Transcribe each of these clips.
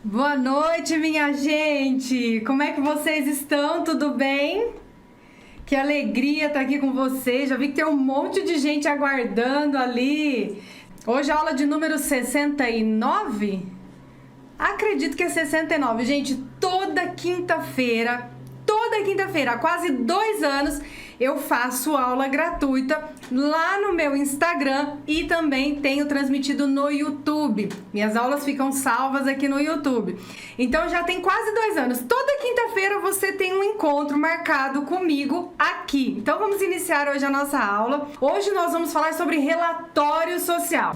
Boa noite, minha gente! Como é que vocês estão? Tudo bem? Que alegria estar aqui com vocês. Já vi que tem um monte de gente aguardando ali. Hoje a aula de número 69? Acredito que é 69. Gente, toda quinta-feira, há quase 2 anos, eu faço aula gratuita lá no meu Instagram e também tenho transmitido no YouTube. Minhas aulas ficam salvas aqui no YouTube. Então já tem quase 2 anos. Toda quinta-feira você tem um encontro marcado comigo aqui. Então vamos iniciar hoje a nossa aula. Hoje nós vamos falar sobre relatório social.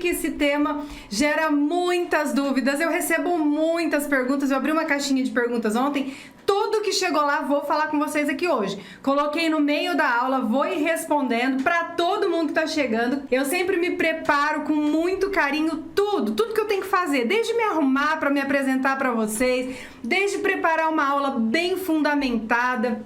Que esse tema gera muitas dúvidas, eu recebo muitas perguntas, eu abri uma caixinha de perguntas ontem, tudo que chegou lá vou falar com vocês aqui hoje. Coloquei no meio da aula, vou ir respondendo para todo mundo que tá chegando. Eu sempre me preparo com muito carinho tudo que eu tenho que fazer, desde me arrumar para me apresentar para vocês, desde preparar uma aula bem fundamentada,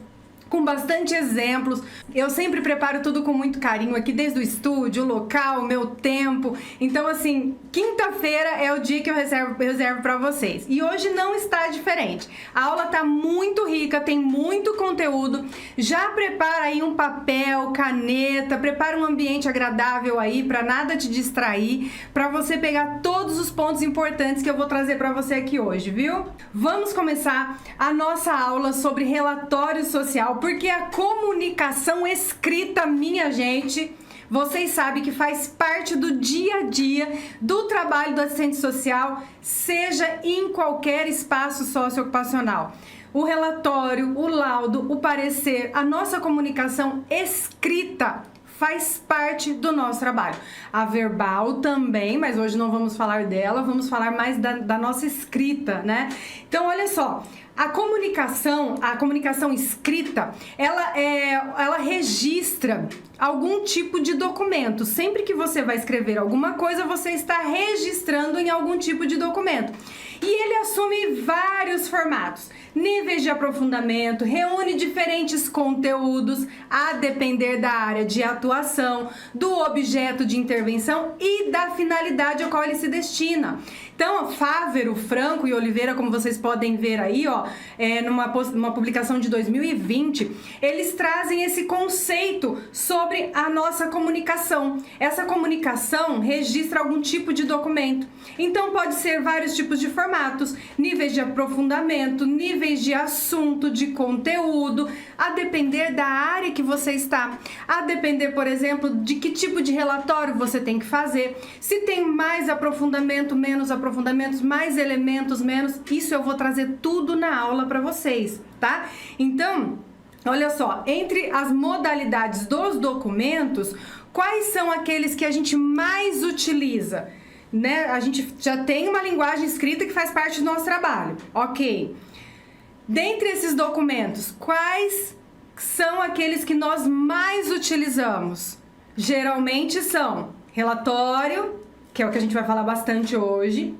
com bastante exemplos. Eu sempre preparo tudo com muito carinho aqui, desde o estúdio, o local, o meu tempo. Então, assim, quinta-feira é o dia que eu reservo para vocês. E hoje não está diferente. A aula tá muito rica, tem muito conteúdo. Já prepara aí um papel, caneta, prepara um ambiente agradável aí para nada te distrair, para você pegar todos os pontos importantes que eu vou trazer para você aqui hoje, viu? Vamos começar a nossa aula sobre relatório social, porque a comunicação escrita, minha gente, vocês sabem que faz parte do dia a dia do trabalho do assistente social, seja em qualquer espaço socioocupacional. O relatório, o laudo, o parecer, a nossa comunicação escrita faz parte do nosso trabalho. A verbal também, mas hoje não vamos falar dela, vamos falar mais da nossa escrita, né? Então, olha só, a comunicação escrita, ela registra algum tipo de documento. Sempre que você vai escrever alguma coisa, você está registrando em algum tipo de documento. E ele assume vários formatos, níveis de aprofundamento, reúne diferentes conteúdos a depender da área de atuação, do objeto de intervenção e da finalidade ao qual ele se destina. Então, Fávero, Franco e Oliveira, como vocês podem ver aí, ó, numa publicação de 2020, eles trazem esse conceito sobre a nossa comunicação. Essa comunicação registra algum tipo de documento. Então, pode ser vários tipos de formatos, níveis de aprofundamento, níveis de assunto, de conteúdo, a depender da área que você está, a depender, por exemplo, de que tipo de relatório você tem que fazer, se tem mais aprofundamento, menos aprofundamentos, mais elementos, menos, isso eu vou trazer tudo na aula para vocês, tá? Então, olha só, entre as modalidades dos documentos, quais são aqueles que a gente mais utiliza? Né? A gente já tem uma linguagem escrita que faz parte do nosso trabalho, ok? Dentre esses documentos, quais são aqueles que nós mais utilizamos? Geralmente são relatório, que é o que a gente vai falar bastante hoje,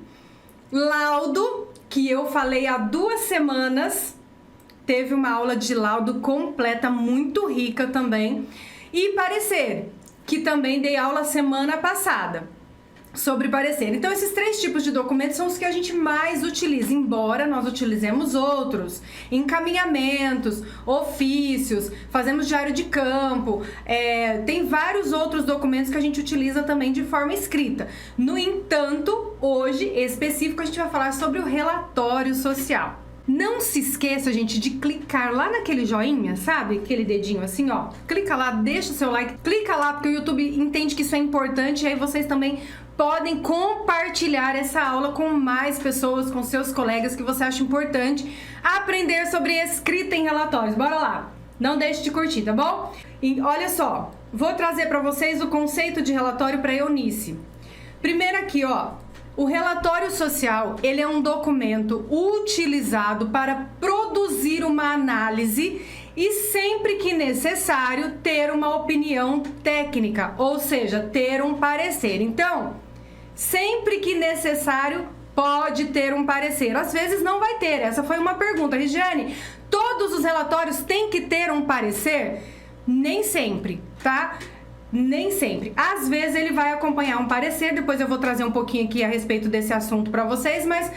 laudo, que eu falei há 2 semanas, teve uma aula de laudo completa, muito rica também, e parecer, que também dei aula semana passada sobre parecer. Então, esses 3 tipos de documentos são os que a gente mais utiliza, embora nós utilizemos outros, encaminhamentos, ofícios, fazemos diário de campo, tem vários outros documentos que a gente utiliza também de forma escrita. No entanto, hoje, específico, a gente vai falar sobre o relatório social. Não se esqueça, gente, de clicar lá naquele joinha, sabe? Aquele dedinho assim, ó. Clica lá, deixa o seu like, clica lá, porque o YouTube entende que isso é importante e aí vocês também podem compartilhar essa aula com mais pessoas, com seus colegas que você acha importante aprender sobre escrita em relatórios. Bora lá! Não deixe de curtir, tá bom? E olha só, vou trazer para vocês o conceito de relatório para Eunice. Primeiro aqui, ó. O relatório social, ele é um documento utilizado para produzir uma análise e, sempre que necessário, ter uma opinião técnica, ou seja, ter um parecer. Então, sempre que necessário, pode ter um parecer. Às vezes não vai ter. Essa foi uma pergunta. Regiane, todos os relatórios têm que ter um parecer? Nem sempre, tá? Nem sempre. Às vezes ele vai acompanhar um parecer, depois eu vou trazer um pouquinho aqui a respeito desse assunto para vocês, mas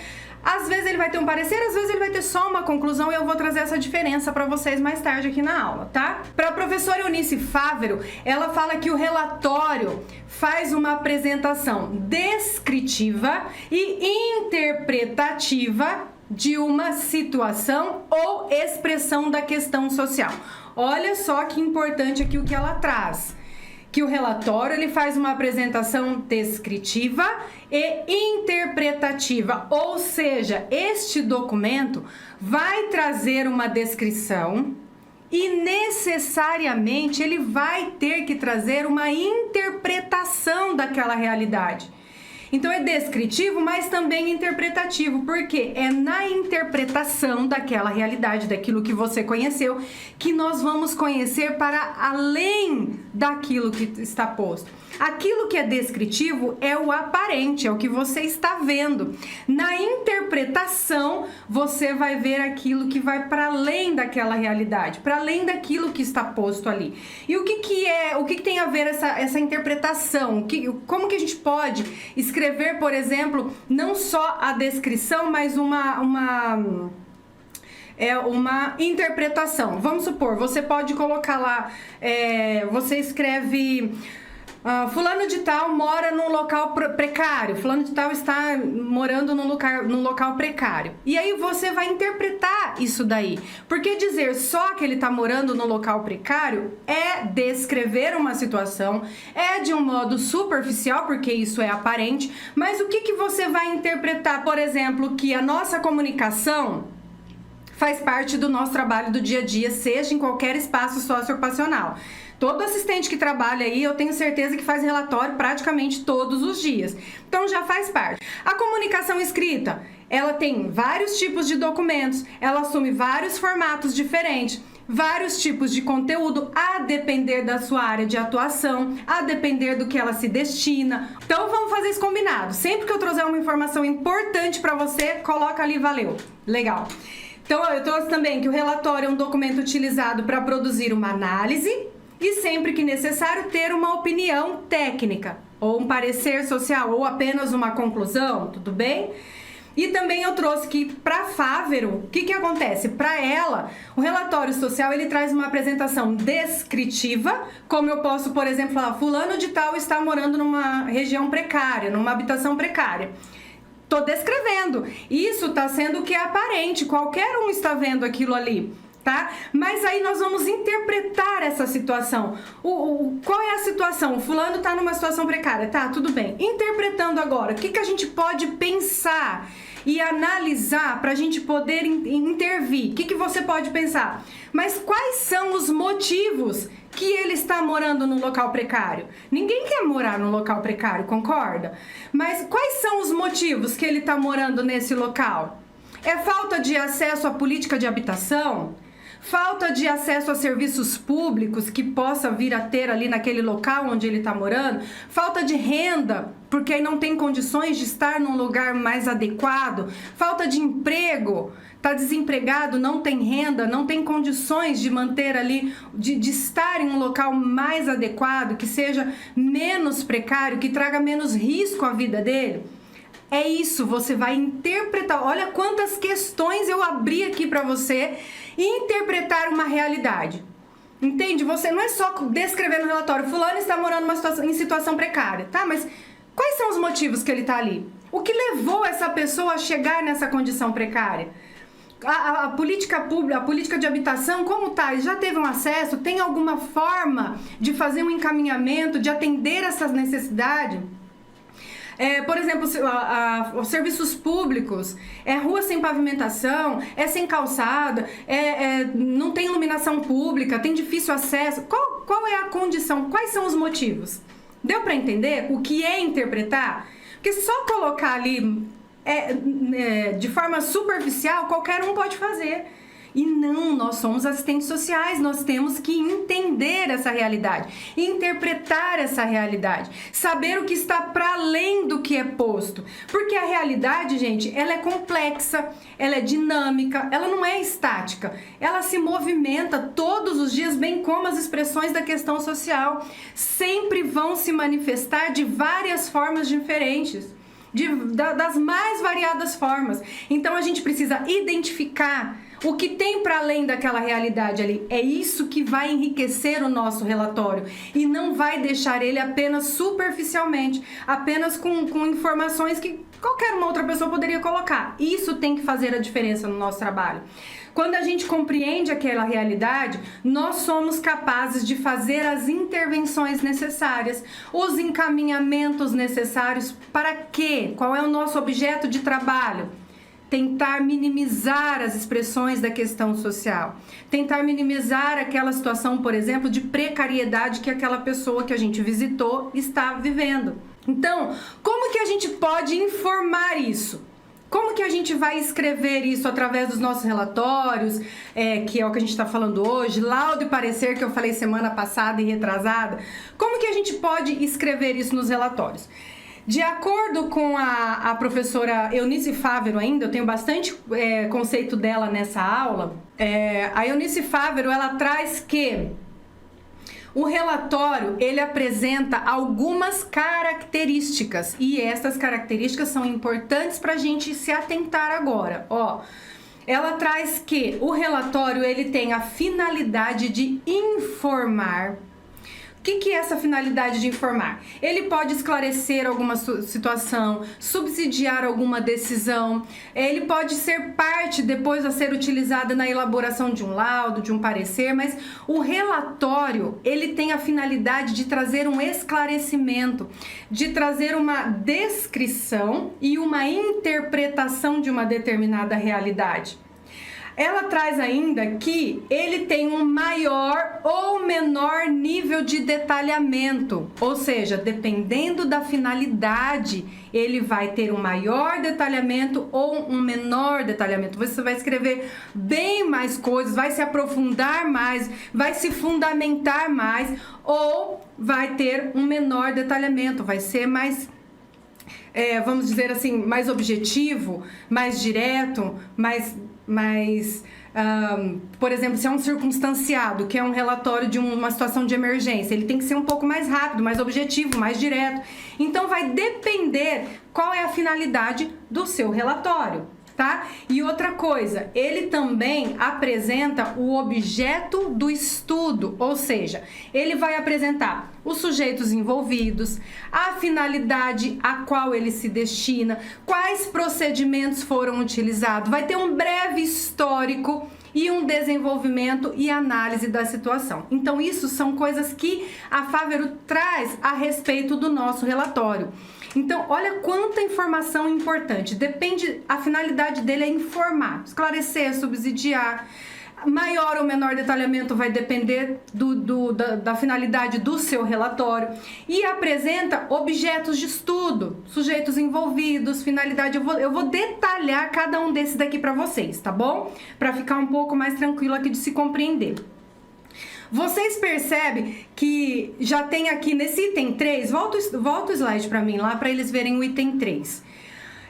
às vezes ele vai ter um parecer, às vezes ele vai ter só uma conclusão e eu vou trazer essa diferença para vocês mais tarde aqui na aula, tá? Para a professora Eunice Fávero, ela fala que o relatório faz uma apresentação descritiva e interpretativa de uma situação ou expressão da questão social. Olha só que importante aqui o que ela traz. Que o relatório ele faz uma apresentação descritiva e interpretativa, ou seja, este documento vai trazer uma descrição e necessariamente ele vai ter que trazer uma interpretação daquela realidade. Então é descritivo, mas também interpretativo, porque é na interpretação daquela realidade, daquilo que você conheceu, que nós vamos conhecer para além daquilo que está posto. Aquilo que é descritivo é o aparente, é o que você está vendo. Na interpretação, você vai ver aquilo que vai para além daquela realidade, para além daquilo que está posto ali. E o que tem a ver essa interpretação? Como que a gente pode escrever, por exemplo, não só a descrição, mas uma interpretação. Vamos supor, você pode colocar lá, você escreve... fulano de tal mora num local precário, fulano de tal está morando num local precário. E aí você vai interpretar isso daí. Porque dizer só que ele está morando no local precário é descrever uma situação, é de um modo superficial, porque isso é aparente, mas o que você vai interpretar? Por exemplo, que a nossa comunicação faz parte do nosso trabalho do dia a dia, seja em qualquer espaço socioocupacional. Todo assistente que trabalha aí, eu tenho certeza que faz relatório praticamente todos os dias. Então já faz parte. A comunicação escrita, ela tem vários tipos de documentos, ela assume vários formatos diferentes, vários tipos de conteúdo, a depender da sua área de atuação, a depender do que ela se destina. Então vamos fazer isso combinado. Sempre que eu trouxer uma informação importante para você, coloca ali, valeu. Legal. Então eu trouxe também que o relatório é um documento utilizado para produzir uma análise, e sempre que necessário ter uma opinião técnica, ou um parecer social, ou apenas uma conclusão, tudo bem? E também eu trouxe que para Fávero, o que acontece? Para ela, o relatório social ele traz uma apresentação descritiva, como eu posso, por exemplo, falar, fulano de tal está morando numa região precária, numa habitação precária. Tô descrevendo. Isso está sendo o que é aparente, qualquer um está vendo aquilo ali. Tá? Mas aí nós vamos interpretar essa situação. Qual é a situação? O fulano está numa situação precária, tá? Tudo bem. Interpretando agora, o que a gente pode pensar e analisar para a gente poder intervir? O que você pode pensar? Mas quais são os motivos que ele está morando no local precário? Ninguém quer morar no local precário, concorda? Mas quais são os motivos que ele está morando nesse local? É falta de acesso à política de habitação? Falta de acesso a serviços públicos que possa vir a ter ali naquele local onde ele está morando, falta de renda, porque aí não tem condições de estar num lugar mais adequado, falta de emprego, está desempregado, não tem renda, não tem condições de manter ali, de estar em um local mais adequado, que seja menos precário, que traga menos risco à vida dele. É isso, você vai interpretar. Olha quantas questões eu abri aqui para você interpretar uma realidade. Entende? Você não é só descrever no relatório, fulano está morando em situação precária, tá? Mas quais são os motivos que ele está ali? O que levou essa pessoa a chegar nessa condição precária? A política pública, a política de habitação, como tá? Ele já teve um acesso? Tem alguma forma de fazer um encaminhamento, de atender essas necessidades? Por exemplo, os serviços públicos, rua sem pavimentação, sem calçada, não tem iluminação pública, tem difícil acesso. Qual é a condição? Quais são os motivos? Deu para entender o que é interpretar? Porque só colocar ali de forma superficial, qualquer um pode fazer. E não, nós somos assistentes sociais, nós temos que entender essa realidade, interpretar essa realidade, saber o que está para além do que é posto. Porque a realidade, gente, ela é complexa, ela é dinâmica, ela não é estática, ela se movimenta todos os dias, bem como as expressões da questão social sempre vão se manifestar de várias formas diferentes. Das mais variadas formas. Então a gente precisa identificar o que tem para além daquela realidade ali. É isso que vai enriquecer o nosso relatório e não vai deixar ele apenas superficialmente, apenas com informações que qualquer uma outra pessoa poderia colocar. Isso tem que fazer a diferença no nosso trabalho. Quando a gente compreende aquela realidade, nós somos capazes de fazer as intervenções necessárias, os encaminhamentos necessários para quê? Qual é o nosso objeto de trabalho? Tentar minimizar as expressões da questão social, tentar minimizar aquela situação, por exemplo, de precariedade que aquela pessoa que a gente visitou está vivendo. Então, como que a gente pode informar isso? Como que a gente vai escrever isso através dos nossos relatórios, que é o que a gente está falando hoje, laudo e parecer que eu falei semana passada e retrasada? Como que a gente pode escrever isso nos relatórios? De acordo com a professora Eunice Fávero ainda, eu tenho bastante conceito dela nessa aula, a Eunice Fávero, ela traz que o relatório, ele apresenta algumas características e essas características são importantes para a gente se atentar agora. Ela traz que o relatório, ele tem a finalidade de informar. O que é essa finalidade de informar? Ele pode esclarecer alguma situação, subsidiar alguma decisão, ele pode ser parte depois a ser utilizada na elaboração de um laudo, de um parecer, mas o relatório, ele tem a finalidade de trazer um esclarecimento, de trazer uma descrição e uma interpretação de uma determinada realidade. Ela traz ainda que ele tem um maior ou menor nível de detalhamento, ou seja, dependendo da finalidade, ele vai ter um maior detalhamento ou um menor detalhamento. Você vai escrever bem mais coisas, vai se aprofundar mais, vai se fundamentar mais, ou vai ter um menor detalhamento, vai ser mais... vamos dizer assim, mais objetivo, mais direto, por exemplo, se é um circunstanciado, que é um relatório de uma situação de emergência, ele tem que ser um pouco mais rápido, mais objetivo, mais direto. Então vai depender qual é a finalidade do seu relatório, tá? E outra coisa, ele também apresenta o objeto do estudo, ou seja, ele vai apresentar os sujeitos envolvidos, a finalidade a qual ele se destina, quais procedimentos foram utilizados, vai ter um breve histórico e um desenvolvimento e análise da situação. Então, isso são coisas que a Fávero traz a respeito do nosso relatório. Então, olha quanta informação importante. Depende, a finalidade dele é informar, esclarecer, subsidiar. Maior ou menor detalhamento vai depender da finalidade do seu relatório. E apresenta objetos de estudo, sujeitos envolvidos, finalidade. Eu vou detalhar cada um desses daqui para vocês, tá bom? Para ficar um pouco mais tranquilo aqui de se compreender. Vocês percebem que já tem aqui nesse item 3, volta o slide para mim lá, para eles verem o item 3.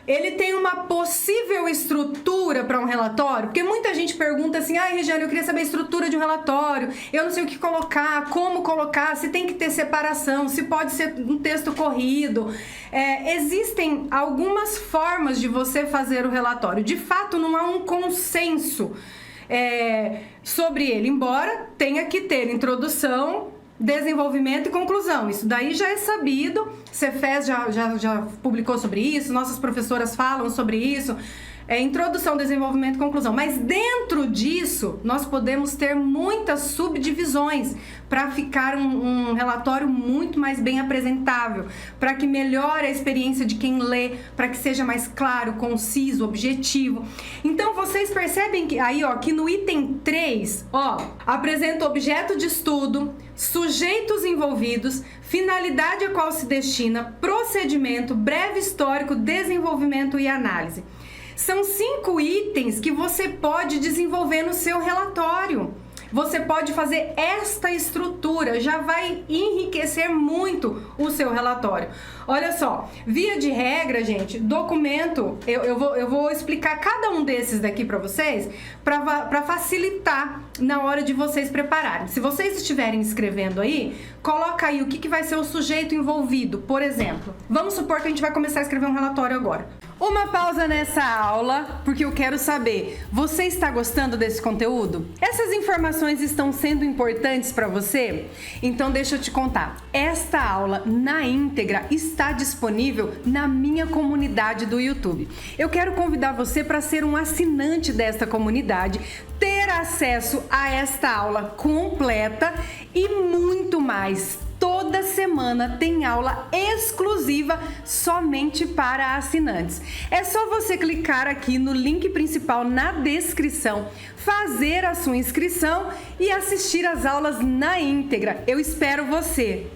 Ele tem uma possível estrutura para um relatório, porque muita gente pergunta assim, Regiane, eu queria saber a estrutura de um relatório, eu não sei o que colocar, como colocar, se tem que ter separação, se pode ser um texto corrido. Existem algumas formas de você fazer o relatório. De fato, não há um consenso sobre ele, embora tenha que ter introdução, desenvolvimento e conclusão. Isso daí já é sabido, Cefes já publicou sobre isso, nossas professoras falam sobre isso, introdução, desenvolvimento e conclusão. Mas dentro disso, nós podemos ter muitas subdivisões para ficar um relatório muito mais bem apresentável, para que melhore a experiência de quem lê, para que seja mais claro, conciso, objetivo. Então, vocês percebem que aí, que no item 3, apresenta objeto de estudo, sujeitos envolvidos, finalidade a qual se destina, procedimento, breve histórico, desenvolvimento e análise. São 5 itens que você pode desenvolver no seu relatório. Você pode fazer esta estrutura, já vai enriquecer muito o seu relatório. Olha só, via de regra, gente, documento, eu vou explicar cada um desses daqui para vocês, para facilitar na hora de vocês prepararem. Se vocês estiverem escrevendo aí, coloca aí o que vai ser o sujeito envolvido. Por exemplo, vamos supor que a gente vai começar a escrever um relatório agora. Uma pausa nessa aula, porque eu quero saber, você está gostando desse conteúdo? Essas informações estão sendo importantes para você? Então deixa eu te contar, esta aula na íntegra está disponível na minha comunidade do YouTube. Eu quero convidar você para ser um assinante desta comunidade, ter acesso a esta aula completa e muito mais. Toda semana tem aula exclusiva somente para assinantes. É só você clicar aqui no link principal na descrição, fazer a sua inscrição e assistir às aulas na íntegra. Eu espero você!